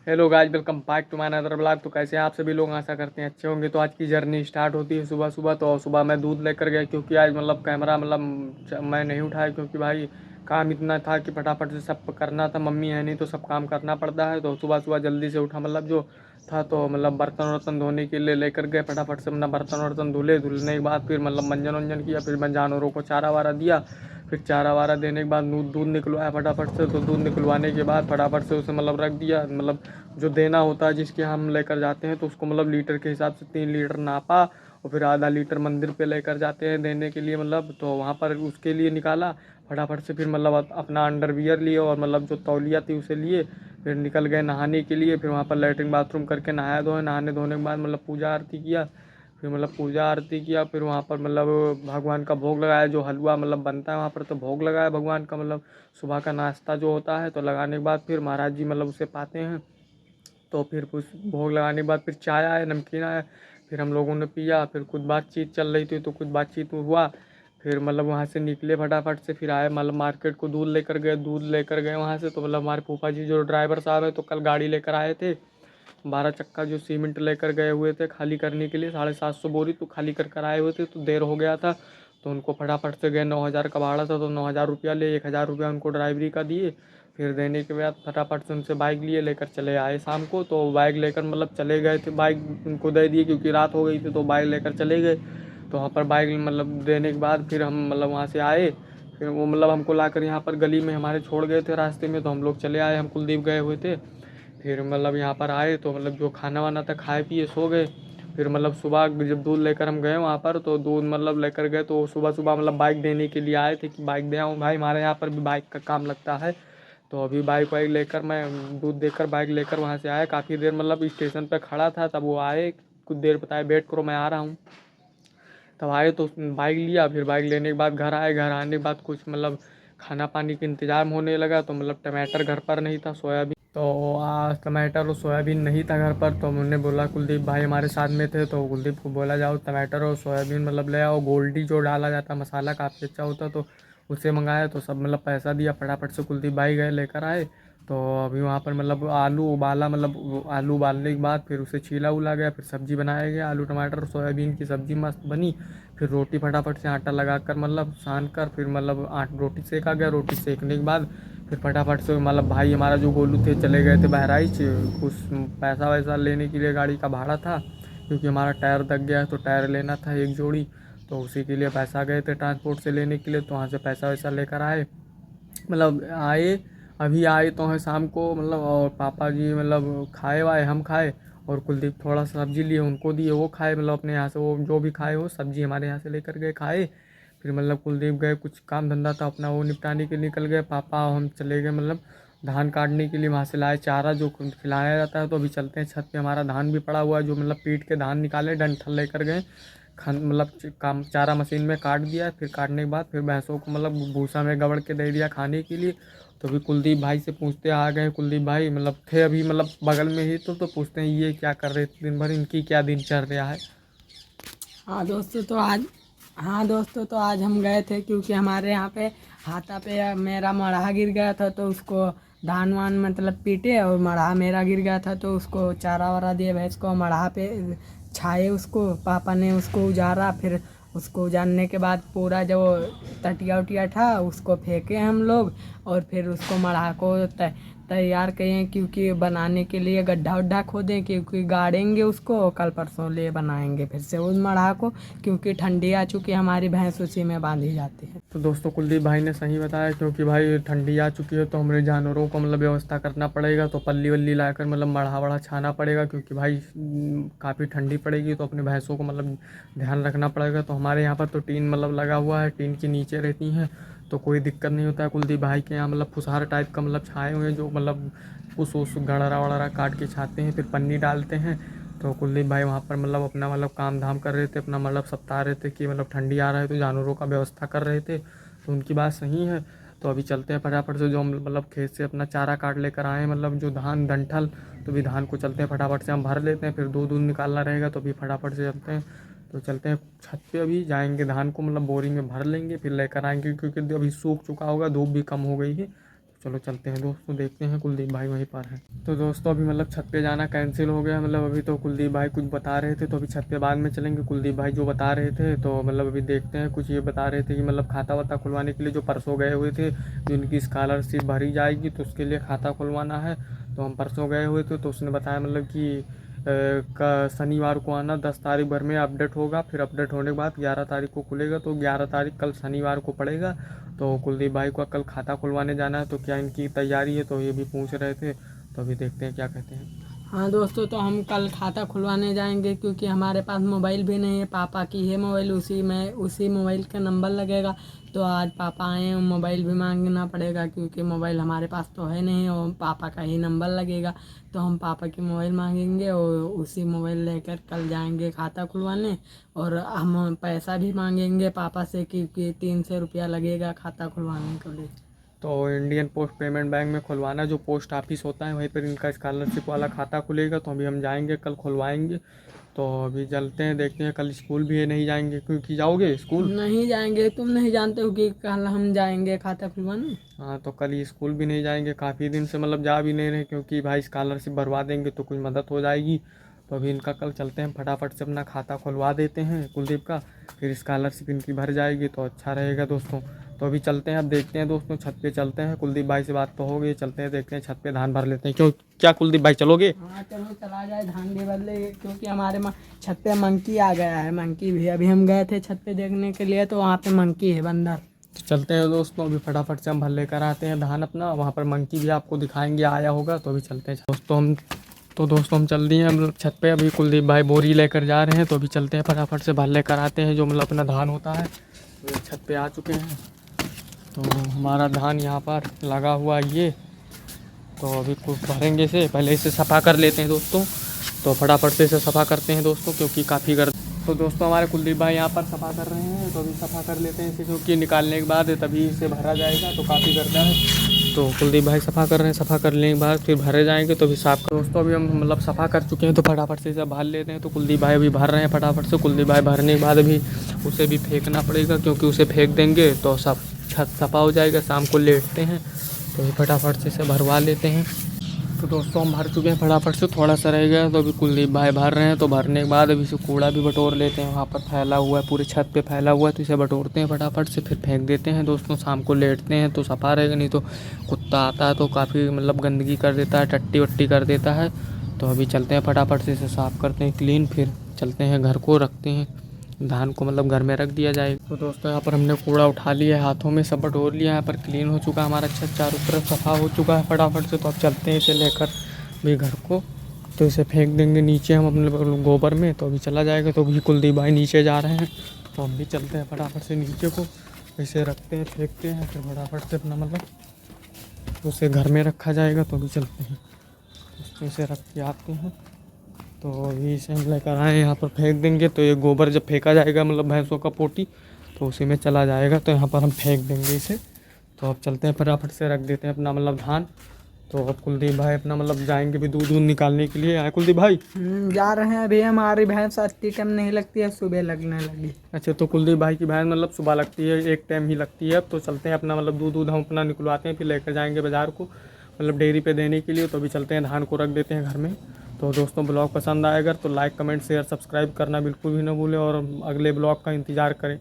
Hello guys, welcome back to my another blog. तो कैसे हैं आप सभी लोग? आशा करते हैं अच्छे होंगे। तो आज की जर्नी स्टार्ट होती है सुबह सुबह। तो सुबह मैं दूध लेकर गया, क्योंकि आज कैमरा मैं नहीं उठाया, क्योंकि भाई काम इतना था कि फटाफट से सब करना था। मम्मी है नहीं तो सब काम करना पड़ता है। तो सुबह सुबह जल्दी से उठा, जो था। तो बर्तन वर्तन धोने के लिए लेकर गए फटाफट से। बर्तन वर्तन धुलने के बाद फिर मंजन वंजन किया। फिर मैं जानवरों को चारा वारा दिया। फिर चारा वारा देने के बाद दूध दूध निकलवाया फटाफट से। तो दूध निकलवाने के बाद फटाफट से उसे रख दिया। जो देना होता है जिसके हम लेकर जाते हैं, तो उसको लीटर के हिसाब से 3 लीटर नापा। और फिर आधा लीटर मंदिर पे लेकर जाते हैं देने के लिए। तो वहाँ पर उसके लिए निकाला फटाफट से। फिर अपना अंडरवियर लिए और जो तौलिया थी उसे लिए। फिर निकल गए नहाने के लिए। फिर वहाँ पर लैट्रिन बाथरूम करके नहाया धोए। नहाने धोने के बाद पूजा आरती किया। फिर पूजा आरती किया। फिर वहाँ पर भगवान का भोग लगाया। जो हलवा बनता है वहाँ पर, तो भोग लगाया भगवान का। सुबह का नाश्ता जो होता है, तो लगाने के बाद फिर महाराज जी उसे पाते हैं। तो फिर कुछ भोग लगाने के बाद फिर चाय आया, नमकीन आया। फिर हम लोगों ने पिया। फिर कुछ बातचीत चल रही थी तो कुछ बातचीत हुआ। फिर वहाँ से निकले फटाफट से। फिर आए मार्केट को दूध लेकर गए वहाँ से। तो हमारे फूफा जी जो ड्राइवर साहब है, तो कल गाड़ी लेकर आए थे। 12 चक्का जो सीमेंट लेकर गए हुए थे खाली करने के लिए, 750 बोरी तो खाली कर आए हुए थे। तो देर हो गया था, तो उनको फटाफट से गए। 9,000 का भाड़ा था, तो 9,000 रुपया ले, 1,000 रुपया उनको ड्राइवरी का दिए। फिर देने के बाद फटाफट से उनसे बाइक लिए लेकर चले आए शाम को। तो बाइक लेकर चले गए थे। बाइक उनको दे दिए क्योंकि रात हो गई थी, तो बाइक लेकर चले गए। तो वहाँ पर बाइक देने के बाद फिर हम वहाँ से आए। फिर वो हमको लाकर यहाँ पर गली में हमारे छोड़ गए थे रास्ते में। तो हम लोग चले आए, हम कुलदीप गए हुए थे। फिर यहाँ पर आए तो जो खाना वाना था खाए पिए सो गए। फिर सुबह जब दूध लेकर हम गए वहाँ पर, तो दूध लेकर गए। तो सुबह सुबह बाइक देने के लिए आए थे कि बाइक दे आऊँ भाई, हमारे यहाँ पर भी बाइक का काम लगता है। तो अभी बाइक वाइक लेकर मैं दूध देकर बाइक लेकर वहाँ से आया। काफ़ी देर स्टेशन पर खड़ा था, तब वो आए। कुछ देर बताए वेट करो मैं आ रहा हूँ। तब आए तो बाइक लिया। फिर बाइक लेने के बाद घर आए। घर आने के बाद कुछ खाना पानी का इंतज़ाम होने लगा। तो टमाटर घर पर नहीं था, सोयाबीन। तो आज टमाटर और सोयाबीन नहीं था घर पर। तो हमने बोला, कुलदीप भाई हमारे साथ में थे, तो कुलदीप को बोला जाओ टमाटर और सोयाबीन ले आओ। गोल्डी जो डाला जाता मसाला काफ़ी अच्छा होता, तो उसे मंगाया। तो सब पैसा दिया फटाफट से। कुलदीप भाई गए लेकर आए। तो अभी वहाँ पर आलू उबाला। आलू उबालने के बाद फिर उसे छीला उला गया। फिर सब्ज़ी बनाया गया, आलू टमाटर और सोयाबीन की सब्ज़ी मस्त बनी। फिर रोटी फटाफट से आटा लगाकर सान कर फिर रोटी सेका गया। रोटी सेकने के बाद फिर फटाफट से भाई हमारा जो गोलू थे चले गए थे बहराइच। कुछ पैसा वैसा लेने के लिए, गाड़ी का भाड़ा था, क्योंकि हमारा टायर दब गया है। तो टायर लेना था एक जोड़ी, तो उसी के लिए पैसा गए थे ट्रांसपोर्ट से लेने के लिए। तो वहाँ से पैसा वैसा लेकर आए। आए, अभी आए तो हैं शाम को। और पापा जी खाए वाए, हम खाए। और कुलदीप थोड़ा सा सब्जी लिए, उनको दिए, वो खाए। अपने यहाँ से वो जो भी खाए हो सब्जी हमारे यहाँ से लेकर गए, खाए। फिर कुलदीप गए, कुछ काम धंधा था अपना वो निपटाने के लिए निकल गए। पापा हम चले गए धान काटने के लिए। वहाँ से लाए चारा जो खिलाया जाता है। तो अभी चलते हैं छत पे, हमारा धान भी पड़ा हुआ है, जो पीट के धान निकाले, डंठल लेकर गए। खान काम चारा मशीन में काट दिया। फिर काटने के बाद फिर भैंसों को भूसा में गबड़ के दे दिया खाने के लिए। तो अभी कुलदीप भाई से पूछते आ गए। कुलदीप भाई थे अभी बगल में ही, तो पूछते हैं ये क्या कर रहे थे दिन भर, इनकी क्या दिनचर्या है। हाँ दोस्तों, तो आज हम गए थे क्योंकि हमारे यहाँ पे हाथा पे मेरा मड़हा गिर गया था। तो उसको धान वान पीटे, और मड़हा मेरा गिर गया था, तो उसको चारा वारा दिए भैंस को। मड़हा पे छाए उसको, पापा ने उसको उजारा। फिर उसको उजारने के बाद पूरा जो तटिया उटिया था उसको फेंके हम लोग। और फिर उसको मड़हा को तैयार किए, क्योंकि बनाने के लिए गड्ढा उड्ढा खोदें, क्योंकि गाड़ेंगे उसको। कल परसों ले बनाएंगे फिर से उस मड़हा को, क्योंकि ठंडी आ चुकी है, हमारी भैंस उसी में बांधी जाती है। तो दोस्तों कुलदीप भाई ने सही बताया, क्योंकि भाई ठंडी आ चुकी है, तो हमारे जानवरों को व्यवस्था करना पड़ेगा। तो पल्ली वल्ली लाकर मढ़ा वढ़ा छाना पड़ेगा, क्योंकि भाई काफ़ी ठंडी पड़ेगी। तो अपने भैंसों को ध्यान रखना पड़ेगा। तो हमारे यहाँ पर तो टीन लगा हुआ है, टीन के नीचे रहती हैं, तो कोई दिक्कत नहीं होता है। कुलदीप भाई के यहाँ फुसहार टाइप का छाए हुए हैं, जो उस गड़रा वड़रा काट के छाते हैं, फिर पन्नी डालते हैं। तो कुलदीप भाई वहाँ पर अपना काम धाम कर रहे थे, अपना सप्ताह रहे थे कि ठंडी आ रहा है, तो जानवरों का व्यवस्था कर रहे थे। तो उनकी बात सही है। तो अभी चलते हैं फटाफट से, जो हम खेत से अपना चारा काट लेकर आए, जो धान डंठल। तो अभी धान को चलते हैं फटाफट से हम भर लेते हैं, फिर दूध निकालना रहेगा। तो अभी फटाफट से चलते हैं। तो चलते हैं छत पे, अभी जाएंगे धान को बोरी में भर लेंगे, फिर लेकर आएंगे, क्योंकि अभी सूख चुका होगा, धूप भी कम हो गई है। चलो चलते हैं दोस्तों, देखते हैं कुलदीप भाई वहीं पर हैं। तो दोस्तों अभी मतलब छत पे जाना कैंसिल हो गया, मतलब अभी तो कुलदीप भाई कुछ बता रहे थे, तो अभी छत पे बाद में चलेंगे। कुलदीप भाई जो बता रहे थे तो मतलब अभी देखते हैं। कुछ ये बता रहे थे कि मतलब खाता वाता खुलवाने के लिए जो परसों गए हुए थे, जिनकी स्कॉलरशिप भरी जाएगी तो उसके लिए खाता खुलवाना है। तो हम परसों गए हुए थे, तो उसने बताया मतलब कि का शनिवार को आना, 10 तारीख भर में अपडेट होगा, फिर अपडेट होने के बाद 11 तारीख को खुलेगा। तो 11 तारीख कल शनिवार को पड़ेगा। तो कुलदीप भाई को कल खाता खुलवाने जाना है, तो क्या इनकी तैयारी है, तो ये भी पूछ रहे थे। तो अभी देखते हैं क्या कहते हैं। हाँ दोस्तों, तो हम कल खाता खुलवाने जाएंगे क्योंकि हमारे पास मोबाइल भी नहीं है, पापा की है मोबाइल, उसी मोबाइल का नंबर लगेगा। तो आज पापा आए हैं, मोबाइल भी मांगना पड़ेगा क्योंकि मोबाइल हमारे पास तो है नहीं और पापा का ही नंबर लगेगा। तो हम पापा की मोबाइल मांगेंगे और उसी मोबाइल लेकर कल जाएंगे खाता खुलवाने। और हम पैसा भी मांगेंगे पापा से क्योंकि 300 रुपया लगेगा खाता खुलवाने के लिए। तो इंडियन पोस्ट पेमेंट बैंक में खुलवाना, जो पोस्ट ऑफिस होता है वहीं पर इनका स्कॉलरशिप वाला खाता खुलेगा। तो अभी हम जाएंगे कल खुलवाएंगे। तो अभी चलते हैं, देखते हैं। कल स्कूल भी है, नहीं जाएंगे क्योंकि जाओगे स्कूल? नहीं जाएंगे, तुम नहीं जानते हो कि कल हम जाएंगे खाता खुलवाने। हाँ, तो कल स्कूल भी नहीं जाएंगे, काफ़ी दिन से मतलब जा भी नहीं रहे, क्योंकि भाई स्कॉलरशिप भरवा देंगे तो कुछ मदद हो जाएगी। तो अभी इनका कल चलते हैं, फटाफट से अपना खाता खुलवा देते हैं कुलदीप का, फिर स्कॉलरशिप इनकी भर जाएगी तो अच्छा रहेगा दोस्तों। तो अभी चलते हैं, अब देखते हैं दोस्तों, छत पे चलते हैं। कुलदीप भाई से बात तो हो गई, चलते हैं देखते हैं, छत पे धान भर लेते हैं। क्यों, क्या कुलदीप भाई चलोगे? हाँ चलो, चला जाए, धान भी बदले क्योंकि हमारे छत पे मंकी आ गया है। मंकी भी अभी हम गए थे छत पे देखने के लिए, तो वहाँ पे मंकी है, बंदर। तो चलते हैं दोस्तों, अभी फटाफट से हम भर लेकर आते हैं धान अपना। वहाँ पर मंकी भी आपको दिखाएंगे, आया होगा। तो अभी चलते हैं दोस्तों हम चल दिए हम छत पे। अभी कुलदीप भाई बोरी लेकर जा रहे हैं, तो अभी चलते हैं फटाफट से भर लेकर आते हैं, जो मतलब अपना धान होता है। तो छत पे आ चुके हैं, तो हमारा धान यहाँ पर लगा हुआ ये। तो अभी कुछ भरेंगे, से पहले इसे सफ़ा कर लेते हैं दोस्तों। तो फटाफट से इसे सफ़ा करते हैं दोस्तों, क्योंकि काफ़ी गर्द। तो दोस्तों हमारे कुलदीप भाई यहाँ पर सफ़ा कर रहे हैं, तो अभी सफ़ा कर लेते हैं इसे, क्योंकि निकालने के बाद तभी इसे भरा जाएगा। तो काफ़ी गर्दा है, तो कुलदीप भाई सफ़ा कर रहे हैं। सफ़ा करने के बाद फिर भरे जाएंगे, तो अभी साफ कर। दोस्तों अभी हम मतलब सफ़ा कर चुके हैं, तो फटाफट से इसे भर लेते हैं। तो कुलदीप भाई अभी भर रहे हैं फटाफट से। कुलदीप भाई भरने के बाद अभी उसे भी फेंकना पड़ेगा, क्योंकि उसे फेंक देंगे तो सब छत सफ़ा हो जाएगा। शाम को लेटते हैं, तो अभी फटाफट से इसे भरवा लेते हैं। तो दोस्तों हम भर चुके हैं फटाफट से, थोड़ा सा रह गया, तो अभी कुलदीप भाई भर रहे हैं। तो भरने के बाद अभी इसे कूड़ा भी बटोर लेते हैं, वहाँ पर फैला हुआ है, पूरे छत पे फैला हुआ है। तो इसे बटोरते हैं फटाफट से, फिर फेंक देते हैं दोस्तों। शाम को लेटते हैं तो सफ़ा रहेगा, नहीं तो कुत्ता आता है तो काफ़ी मतलब गंदगी कर देता है, टट्टी वट्टी कर देता है। तो अभी चलते हैं फटाफट से इसे साफ़ करते हैं क्लीन, फिर चलते हैं घर को, रखते हैं धान को, मतलब घर में रख दिया जाएगा। तो दोस्तों यहाँ पर हमने कूड़ा उठा लिया है, हाथों में सब बटोर लिया। यहाँ पर क्लीन हो चुका है हमारा छत, चारों तरफ सफ़ा हो चुका है फटाफट से। तो अब चलते हैं इसे लेकर भी घर को, तो इसे फेंक देंगे नीचे हम अपने गोबर में, तो अभी चला जाएगा। तो अभी कुलदीप भाई नीचे जा रहे हैं, तो हम भी चलते हैं फटाफट से नीचे को, इसे रखते हैं, फेंकते हैं, फिर फटाफट से अपना मतलब उसे घर में रखा जाएगा। तो अभी चलते हैं, तो इसे रख के आते हैं। तो अभी इसे हम लेकर आए, यहाँ पर फेंक देंगे। तो ये गोबर जब फेंका जाएगा, मतलब भैंसों का पोटी, तो उसी में चला जाएगा। तो यहाँ पर हम फेंक देंगे इसे। तो अब चलते हैं फटाफट से, रख देते हैं अपना मतलब धान। तो अब कुलदीप भाई अपना मतलब जाएंगे भी दूध निकालने के लिए। आए कुलदीप भाई? जा रहे हैं अभी, हमारी भैंस इतनी टाइम नहीं लगती है, सुबह लगने लगी। अच्छा, तो कुलदीप भाई की भैंस मतलब सुबह लगती है, एक टाइम ही लगती है। अब तो चलते हैं अपना मतलब दूध हम अपना निकलवाते हैं, फिर लेकर जाएंगे बाज़ार को, मतलब डेयरी पे देने के लिए। तो अभी चलते हैं, धान को रख देते हैं घर में। तो दोस्तों ब्लॉग पसंद आए अगर तो लाइक कमेंट शेयर सब्सक्राइब करना बिल्कुल भी ना भूलें, और अगले ब्लॉग का इंतज़ार करें।